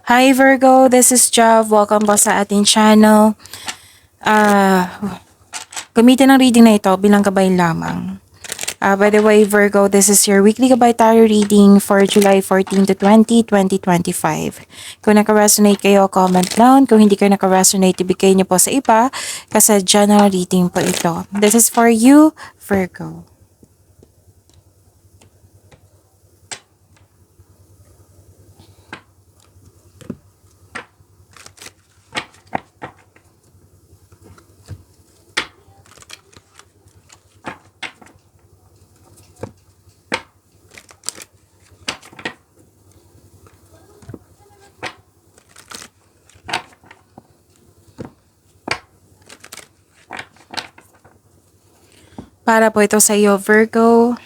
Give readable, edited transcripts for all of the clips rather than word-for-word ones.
Hi Virgo, this is Jav. Welcome po sa ating channel. Gamitin ang reading na ito bilang gabay lamang. By the way, Virgo, this is your weekly gabay tarot reading for July 14 to 20, 2025. Kung naka-resonate kayo, comment down. Kung hindi kayo naka-resonate, ibigay niyo po sa iba kasi general reading po ito. This is for you, Virgo. Para po ito sa iyo, Virgo.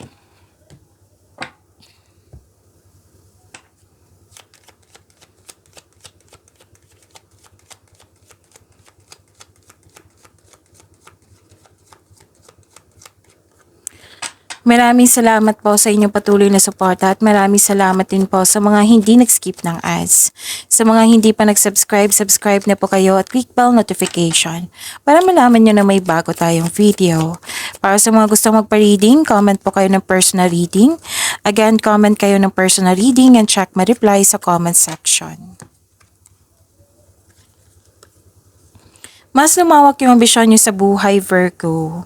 Maraming salamat po sa inyong patuloy na suporta at maraming salamat din po sa mga hindi nag-skip ng ads. Sa mga hindi pa nag-subscribe, subscribe na po kayo at click bell notification para malaman nyo na may bago tayong video. Para sa mga gustong magpa-reading, comment po kayo ng personal reading. Again, comment kayo ng personal reading and check my reply sa comment section. Mas lumawak yung ambisyon nyo sa buhay, Virgo.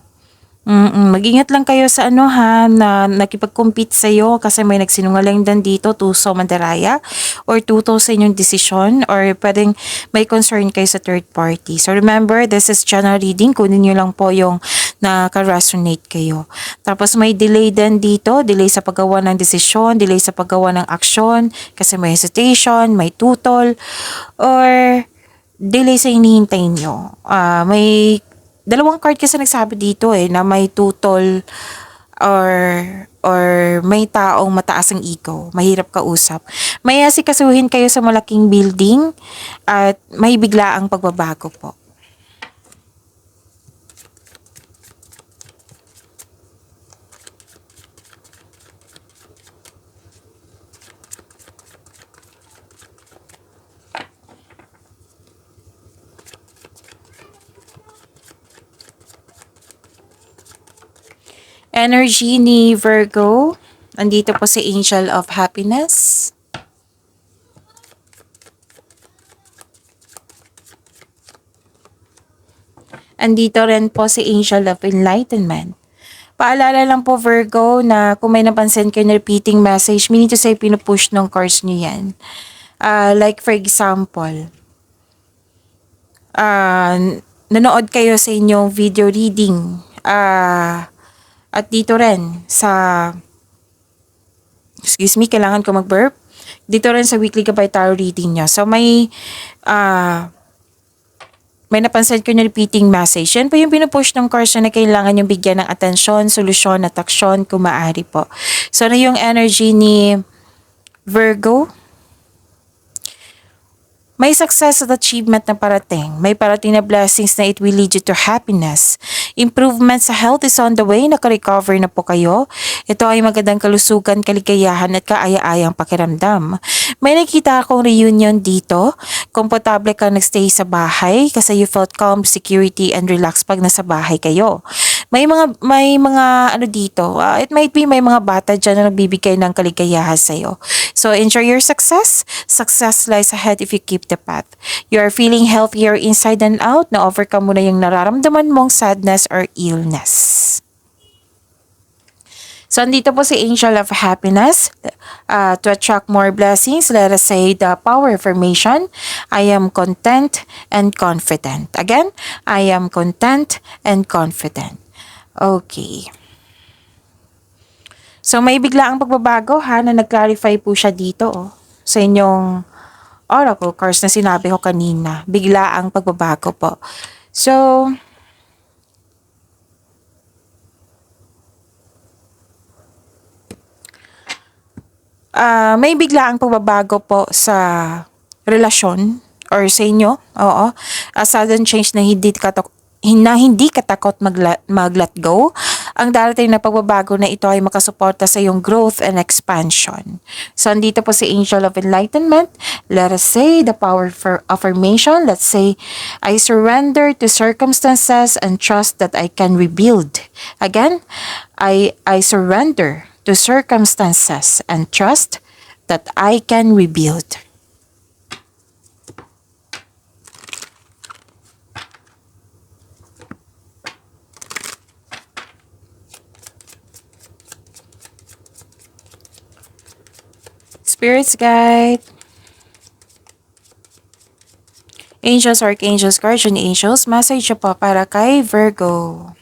Mag-ingat lang kayo sa na nakipag-compete sa'yo kasi may nagsinungaling din dito, tuso mandaraya or tuto sa inyong desisyon or pwedeng may concern kayo sa third party. So remember, this is general reading. Kunin nyo lang po yung naka-resonate kayo. Tapos may delay din dito, delay sa paggawa ng desisyon, delay sa paggawa ng aksyon kasi may hesitation, may tutol or delay sa hinihintay nyo. May dalawang card kasi nagsabi dito na may tutol or may taong mataas ang ego, mahirap kausap. May asikasuhin kayo sa malaking building at may biglaang pagbabago po. Energy ni Virgo. Andito po si Angel of Happiness. Andito rin po si Angel of Enlightenment. Paalala lang po Virgo na kung may napansin kayo na repeating message, meaning to say pinupush ng cards nyo yan. Like for example, nanood kayo sa inyong video reading. At dito rin sa, kailangan ko mag-burp. Dito rin sa weekly gabay tarot reading niya. So may napansin ko na repeating message. Yan po yung pinupush ng cards na kailangan yung bigyan ng atensyon, solusyon at aksyon kung maaari po. So ano yung energy ni Virgo? May success at achievement na parating. May parating na blessings na it will lead you to happiness. Improvement sa health is on the way. Naka-recover na po kayo. Ito ay magandang kalusugan, kaligayahan at kaaya-ayang pakiramdam. May nakita akong reunion dito. Komportable ka nagstay sa bahay kasi you felt calm, security and relaxed pag nasa bahay kayo. May mga dito. It might be may mga bata dyan na nagbibigay ng kaligayahan sa'yo. So enjoy your success. Success lies ahead if you keep the path. You are feeling healthier inside and out. Na-overcome mo na yung nararamdaman mong sadness or illness. So, andito po si Angel of Happiness to attract more blessings. Let us say the power affirmation. I am content and confident. Again, I am content and confident. Okay. So, may biglaang pagbabago na nag-clarify po siya dito sa inyong oracle cards na sinabi ko kanina. Biglaang pagbabago po. So, may biglaang pagbabago po sa relasyon or sa inyo. Oo. A sudden change na hindi katakot mag-let go. ang darating na pagbabago na ito ay makasuporta sa iyong growth and expansion. So, andito po si Angel of Enlightenment. Let us say the power for affirmation. Let's say, I surrender to circumstances and trust that I can rebuild. Again, I surrender to circumstances and trust that I can rebuild. Spirits guide, angels, archangels, guardian angels, message po para kay Virgo.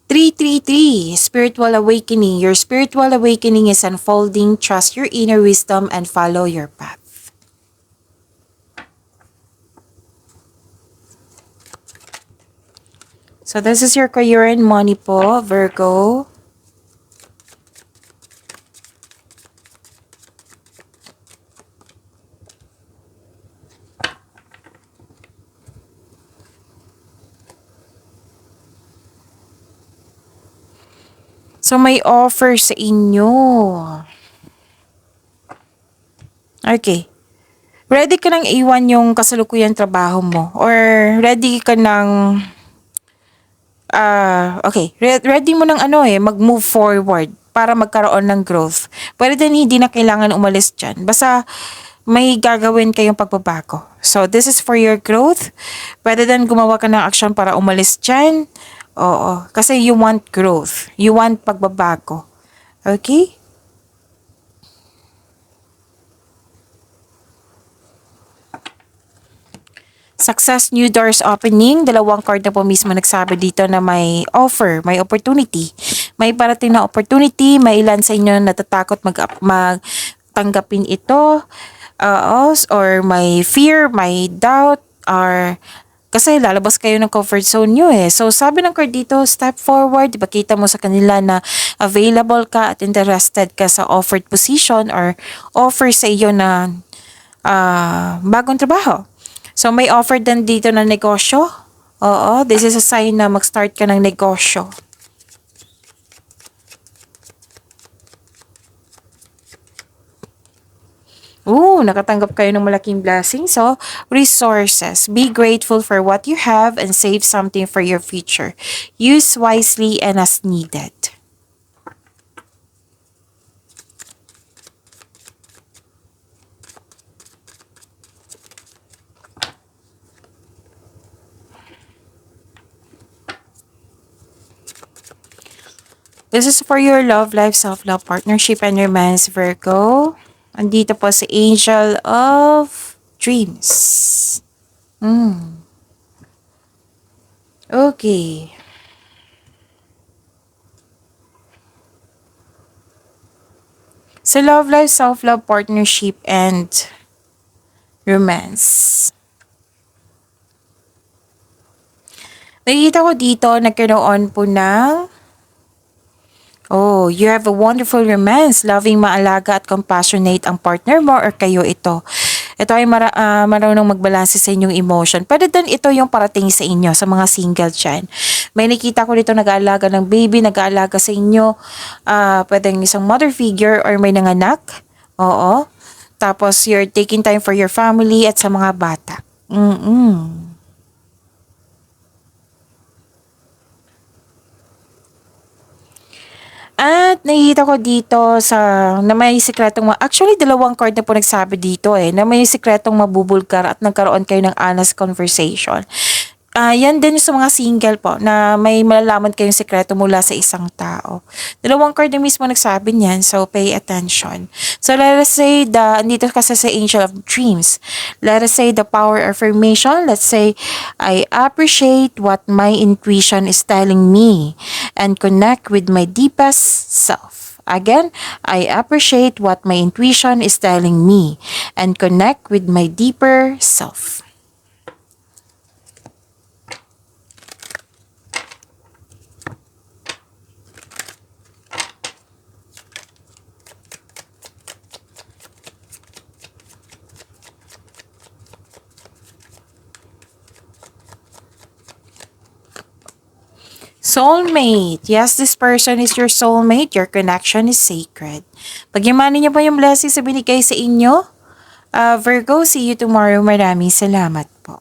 333, spiritual awakening. Your spiritual awakening is unfolding. Trust your inner wisdom and follow your path. So this is your career and money po, Virgo. So may offer sa inyo. Okay. Ready ka nang iwan yung kasalukuyang trabaho mo? Or ready ka nang okay, ready mo ng mag-move forward para magkaroon ng growth. Pwede din hindi na kailangan umalis dyan. Basta may gagawin kayong pagbabago. So, this is for your growth. Pwede din gumawa ka ng action para umalis dyan. Oo, kasi you want growth. You want pagbabago. Okay? Success, new doors opening. Dalawang card na po mismo nagsabi dito na may offer, may opportunity. May parating na opportunity. May ilan sa inyo natatakot magtanggapin ito. Or may fear, may doubt, or kasi lalabas kayo ng comfort zone nyo eh. So sabi ng card dito, step forward. Ipakita mo sa kanila na available ka at interested ka sa offered position or offer sa iyo na bagong trabaho. So, may offer din dito na negosyo. Oo, this is a sign na mag-start ka ng negosyo. Nakatanggap kayo ng malaking blessing. So, resources. Be grateful for what you have and save something for your future. Use wisely and as needed. This is for your love life, self-love, partnership, and romance, Virgo. Andito po si Angel of Dreams. Okay. So, love life, self-love, partnership, and romance. Nakikita ko dito, nagkaroon po ng you have a wonderful romance. Loving, maalaga at compassionate ang partner mo or kayo ito. Ito ay marunong magbalanse sa inyong emotion. Pwede din ito yung parating sa inyo, sa mga single dyan. May nakita ko dito nag-aalaga ng baby, nag-aalaga sa inyo. Pwedeng isang mother figure or may nanganak. Oo. Tapos you're taking time for your family at sa mga bata. At nakikita ko dito na may sikretong, actually dalawang card na po nagsabi dito na may sikretong mabubulgar at nagkaroon kayo ng honest conversation. Yan din sa mga single po na may malalaman kayong sikreto mula sa isang tao. Dalawang card na mismo nagsabi niyan, so pay attention. So let us say, dito kasi sa Angel of Dreams, let us say the power affirmation. Let's say, I appreciate what my intuition is telling me and connect with my deepest self. Again, I appreciate what my intuition is telling me and connect with my deeper self. Soulmate. Yes, this person is your soulmate. Your connection is sacred. Pagyamanin niyo po yung blessings sa binigay sa inyo. Virgo, see you tomorrow. Maraming salamat po.